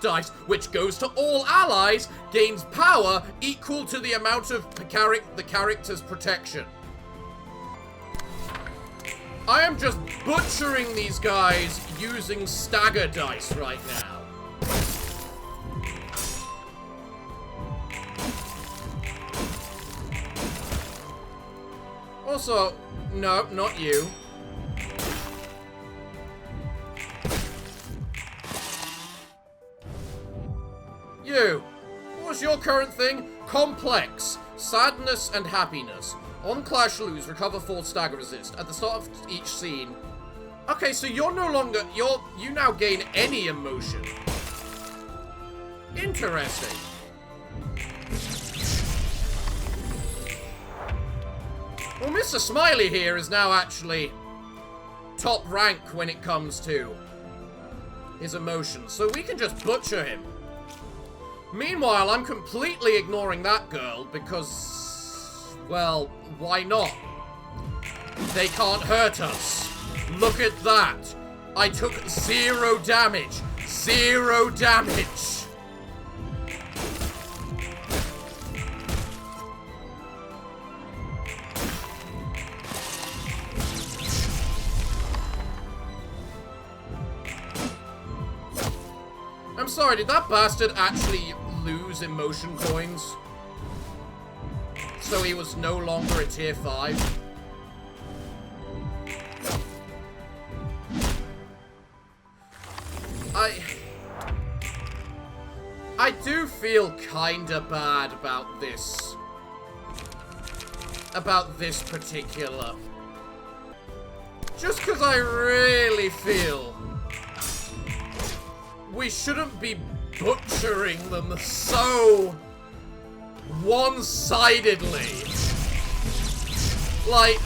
dice, which goes to all allies, gains power equal to the amount of the character's protection. I am just butchering these guys using stagger dice right now. Also, no, not you. You. What's your current thing? Complex. Sadness and happiness. On clash, lose, recover, fall, stagger, resist. At the start of each scene. Okay, so you're no longer... You now gain any emotion. Interesting. Well, Mr. Smiley here is now actually top rank when it comes to his emotions, so we can just butcher him. Meanwhile, I'm completely ignoring that girl because, well, why not? They can't hurt us. Look at that. I took 0 damage. 0 damage. I'm sorry, did that bastard actually lose emotion coins? So he was no longer a tier 5? I do feel kinda bad about this. About this particular. Just because I really feel we shouldn't be butchering them so one-sidedly. Like,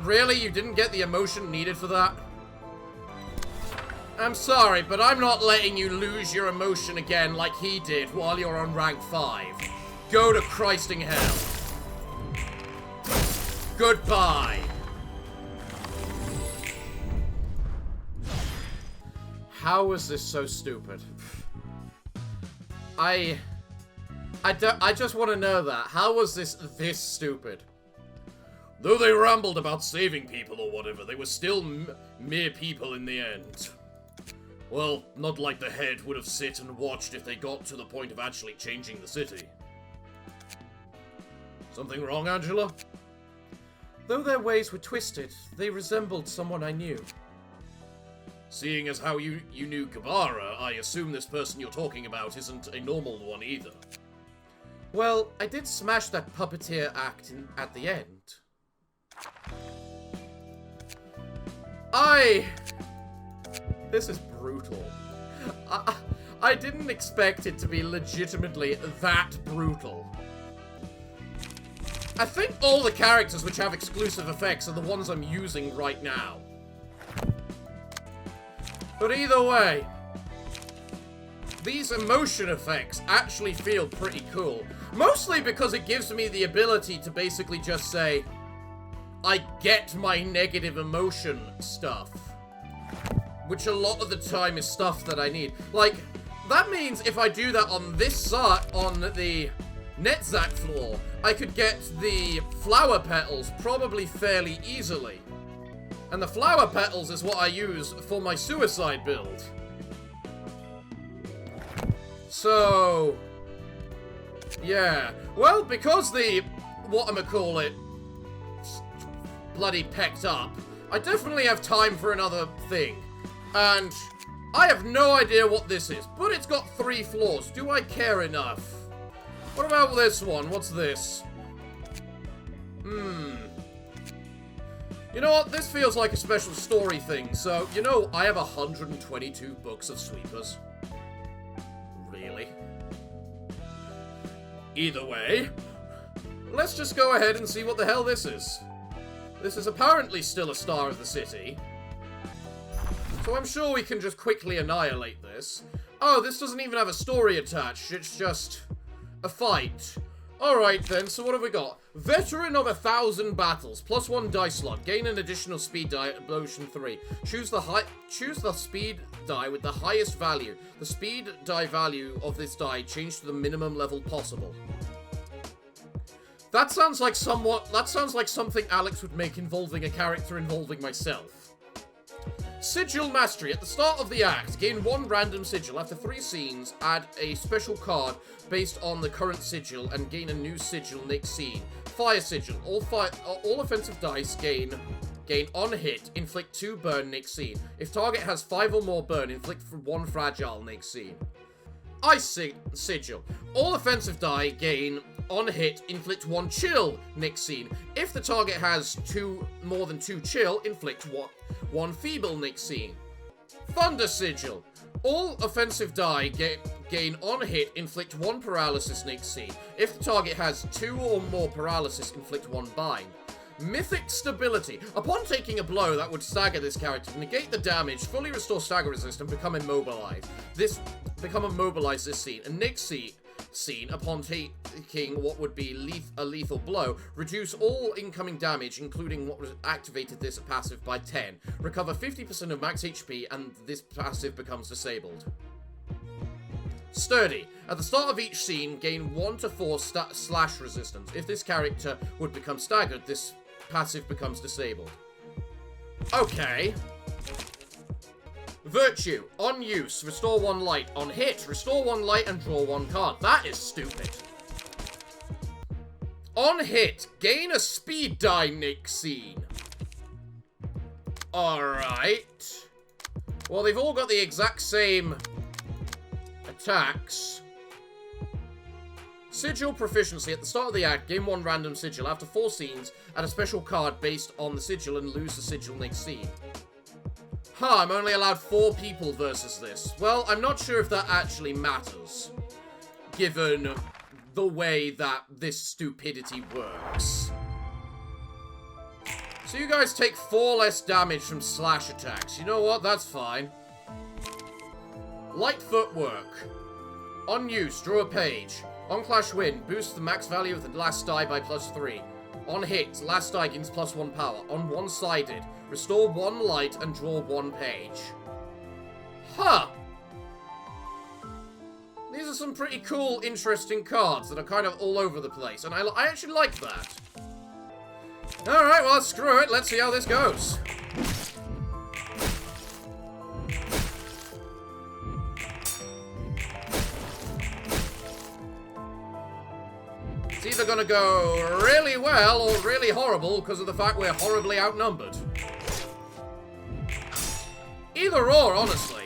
really? You didn't get the emotion needed for that? I'm sorry, but I'm not letting you lose your emotion again like he did while you're on rank 5. Go to Christing hell. Goodbye. How is this so stupid? I just want to know that. How was this stupid? Though they rambled about saving people or whatever, they were still mere people in the end. Well, not like the head would have sit and watched if they got to the point of actually changing the city. Something wrong, Angela? Though their ways were twisted, they resembled someone I knew. Seeing as how you knew Kabara, I assume this person you're talking about isn't a normal one either. Well, I did smash that puppeteer act at the end. This is brutal. I didn't expect it to be legitimately that brutal. I think all the characters which have exclusive effects are the ones I'm using right now. But either way, these emotion effects actually feel pretty cool. Mostly because it gives me the ability to basically just say, I get my negative emotion stuff. Which a lot of the time is stuff that I need. Like, that means if I do that on this side, on the Netzach floor. I could get the flower petals probably fairly easily. And the flower petals is what I use for my suicide build. So... yeah. Well, because the... whatchamacallit... bloody pecked up, I definitely have time for another thing. And I have no idea what this is, but it's got 3 floors. Do I care enough? What about this one? What's this? You know what? This feels like a special story thing. So, you know, I have 122 books of sweepers. Really? Either way, let's just go ahead and see what the hell this is. This is apparently still a star of the city. So I'm sure we can just quickly annihilate this. Oh, this doesn't even have a story attached. It's just a fight. Alright then, so what have we got? Veteran of 1,000 battles. +1 dice slot. Gain an additional speed die at Potion 3. Choose the speed die with the highest value. The speed die value of this die changed to the minimum level possible. That sounds like something Alex would make involving a character involving myself. Sigil Mastery. At the start of the act, gain 1 random sigil. After 3 scenes, add a special card based on the current sigil and gain a new sigil next scene. Fire Sigil. All offensive dice gain on hit, inflict 2 burn next scene. If target has 5 or more burn, inflict 1 fragile next scene. Ice Sigil. All offensive die gain on hit, inflict 1 chill next scene. If the target has more than 2 chill, inflict 1 feeble next scene. Thunder Sigil. All offensive die gain on hit, inflict 1 paralysis next scene. If the target has 2 or more paralysis, inflict 1 bind. Mythic Stability. Upon taking a blow that would stagger this character, negate the damage, fully restore stagger resist, and become immobilized. This scene. And next scene, upon taking what would be a lethal blow, reduce all incoming damage, including what was activated this passive by 10. Recover 50% of max HP, and this passive becomes disabled. Sturdy. At the start of each scene, gain 1 to 4 slash resistance. If this character would become staggered, this passive becomes disabled. Okay. Virtue. On use, restore 1 light. On hit, restore 1 light and draw 1 card. That is stupid. On hit, gain a speed die next scene. Alright. Well, they've all got the exact same attacks. Sigil Proficiency. At the start of the act, gain 1 random sigil. After 4 scenes, add a special card based on the sigil and lose the sigil next scene. I'm only allowed 4 people versus this. Well, I'm not sure if that actually matters, given the way that this stupidity works. So you guys take 4 less damage from slash attacks. You know what? That's fine. Light Footwork. On use, draw a page. On Clash Win, boost the max value of the last die by +3. On hit, last die gains +1 power. On one-sided, restore 1 light and draw 1 page. Huh. These are some pretty cool, interesting cards that are kind of all over the place, and I actually like that. Alright, well, screw it. Let's see how this goes. It's either gonna go really well or really horrible because of the fact we're horribly outnumbered. Either or, honestly.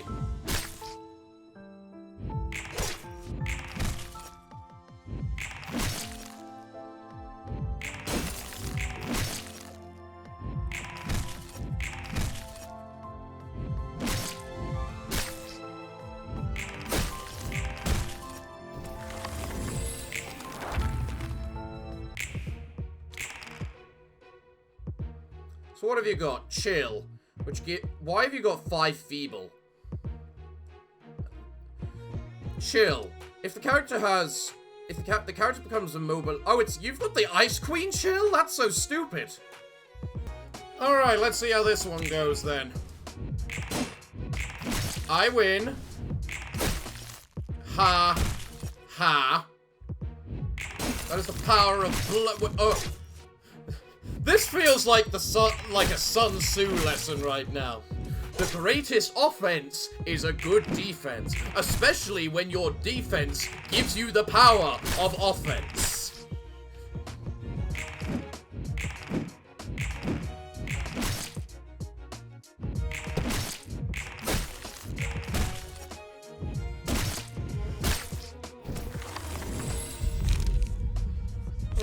So what have you got? Chill. Why have you got 5 feeble? Chill. If the character has... the character becomes immobile... Oh, you've got the Ice Queen chill? That's so stupid. Alright, let's see how this one goes then. I win. Ha. Ha. That is the power of blood. Oh. This feels like a Sun Tzu lesson right now. The greatest offense is a good defense, especially when your defense gives you the power of offense.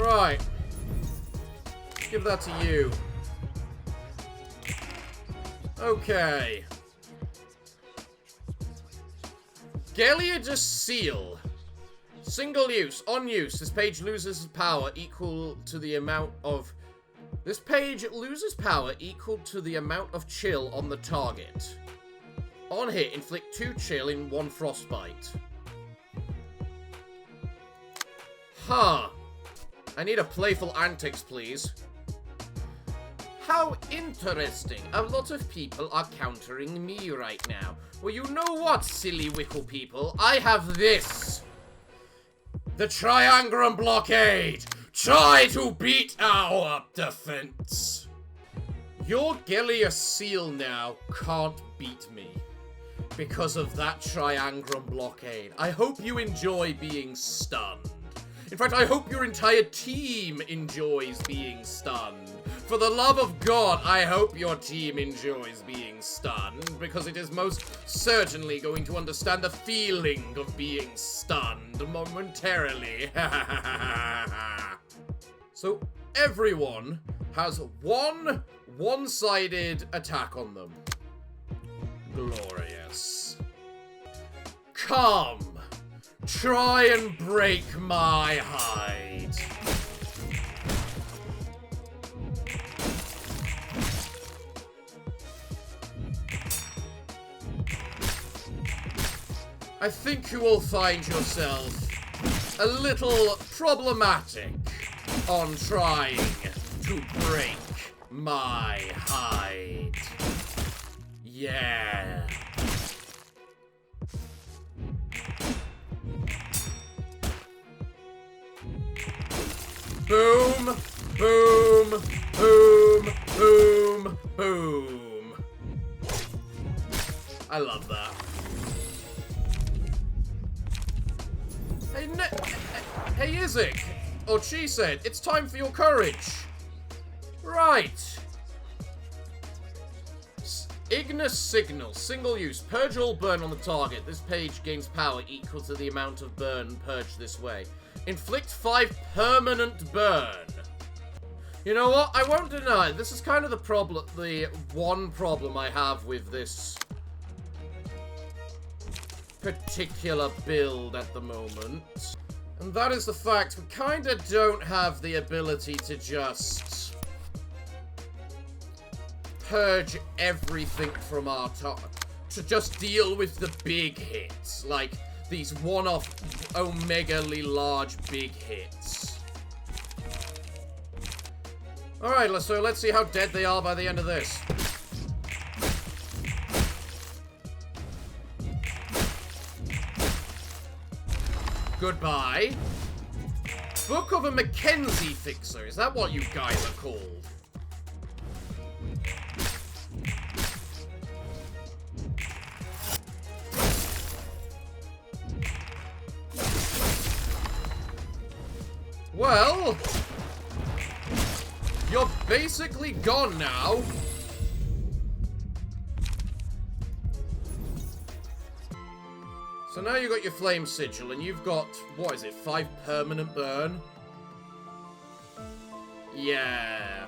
Right. Give that to you. Okay. Gelliardus Seal. Single use. On use. This page loses power equal to the amount of... This page loses power equal to the amount of chill on the target. On hit, inflict 2 chill in 1 frostbite. Huh. I need a playful antics, please. How interesting. A lot of people are countering me right now. Well, you know what, silly wickle people? I have this. The Triangulum Blockade. Try to beat our defense. Your Gelliardus Seal now can't beat me because of that Triangulum Blockade. I hope you enjoy being stunned. In fact, I hope your entire team enjoys being stunned. For the love of God, I hope your team enjoys being stunned, because it is most certainly going to understand the feeling of being stunned momentarily. So, everyone has one-sided attack on them. Glorious. Come. Try and break my hide. I think you will find yourself a little problematic on trying to break my hide. Yeah. Boom, boom, boom, boom, boom. I love that. Hey, Izzy, or chesed, it's time for your courage. Right. Ignis Signal, single use, purge all burn on the target. This page gains power equal to the amount of burn purged this way. Inflict 5 permanent burn. You know what? I won't deny, this is kind of the one problem I have with this particular build at the moment. And that is the fact we kind of don't have the ability to just purge everything from our top. To just deal with the big hits. Like these one-off omegally large big hits. Alright, so let's see how dead they are by the end of this. Goodbye. Book of a Mackenzie Fixer. Is that what you guys are called? Well, you're basically gone now. So now you've got your Flame Sigil, and you've got, what is it, 5 permanent burn? Yeah.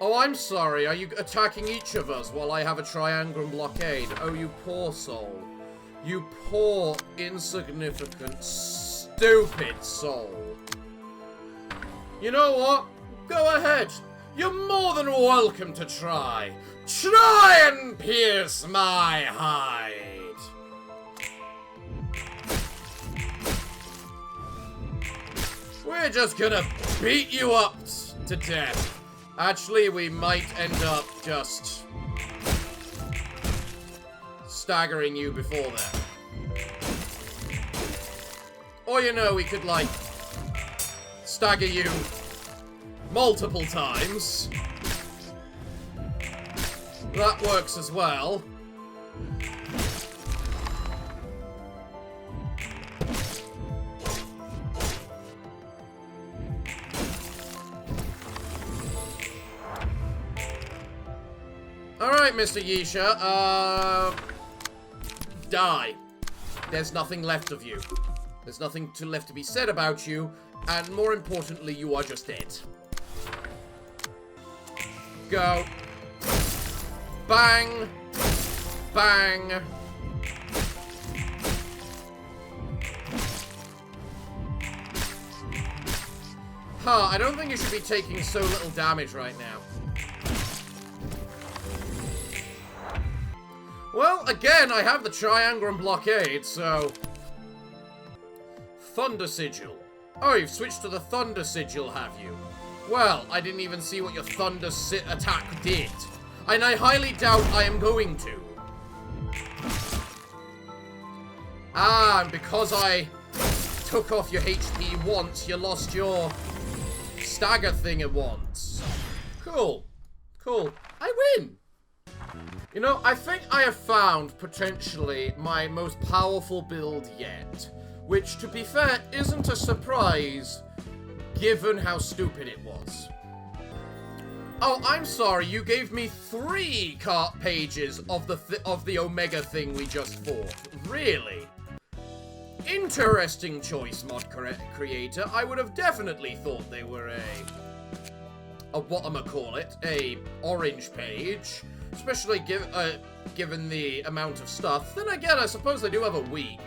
Oh, I'm sorry, are you attacking each of us while I have a Triangulum Blockade? Oh, you poor soul. You poor, insignificant, stupid soul. You know what? Go ahead. You're more than welcome to try. Try and pierce my hide. We're just gonna beat you up to death. Actually, we might end up just staggering you before that. Or, you know, we could, like, stagger you multiple times. That works as well. Alright, Mr. Yisha, die. There's nothing left of you. There's nothing left to be said about you, and more importantly, you are just dead. Go. Bang. Bang. Huh, I don't think you should be taking so little damage right now. Well, again, I have the Triangle and Blockade, so... Thunder Sigil. Oh, you've switched to the Thunder Sigil, have you? Well, I didn't even see what your Thunder attack did. And I highly doubt I am going to. Ah, and because I took off your HP once, you lost your stagger thing at once. Cool. Cool. I win! You know, I think I have found, potentially, my most powerful build yet. Which, to be fair, isn't a surprise, given how stupid it was. Oh, I'm sorry, you gave me 3 cart pages of the Omega thing we just fought. Really? Interesting choice, mod creator. I would have definitely thought they were a orange page. Especially given the amount of stuff. Then again, I suppose they do have a week.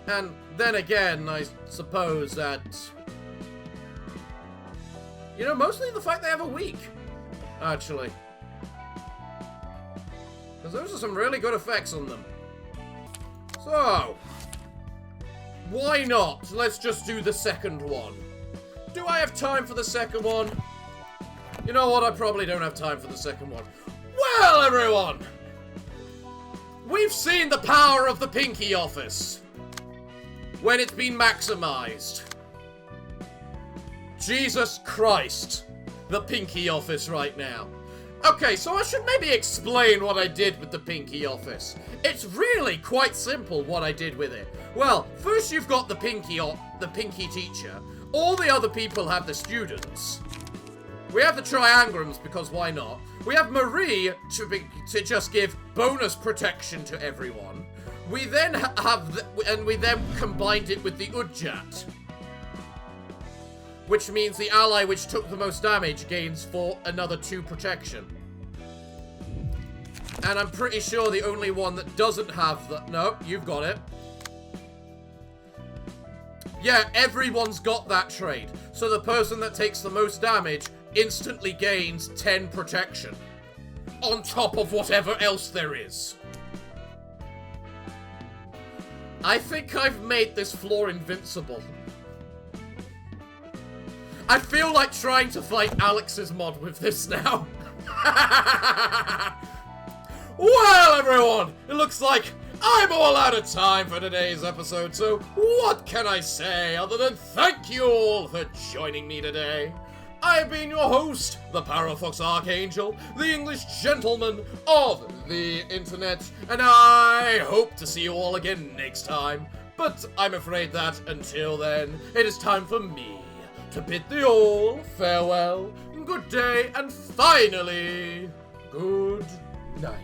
And then again, I suppose that... You know, mostly the fact they have a week. Actually. Because those are some really good effects on them. So... Why not? Let's just do the second one. Do I have time for the second one? You know what? I probably don't have time for the second one. Well, everyone! We've seen the power of the Pinky Office. When it's been maximized. Jesus Christ. The Pinky Office right now. Okay, so I should maybe explain what I did with the Pinky Office. It's really quite simple what I did with it. Well, first you've got the Pinky teacher. All the other people have the students. We have the Triangrams, because why not? We have Marie to just give bonus protection to everyone. We then we then combined it with the Udjat. Which means the ally which took the most damage gains for another 2 protection. And I'm pretty sure the only one that doesn't have that... No, you've got it. Yeah, everyone's got that trait. So the person that takes the most damage instantly gains 10 protection. On top of whatever else there is. I think I've made this floor invincible. I feel like trying to fight Alex's mod with this now. Well, everyone, it looks like I'm all out of time for today's episode, so what can I say other than thank you all for joining me today. I've been your host, the Parafox Archangel, the English gentleman of the internet, and I hope to see you all again next time. But I'm afraid that, until then, it is time for me to bid thee all farewell, good day, and finally, good night.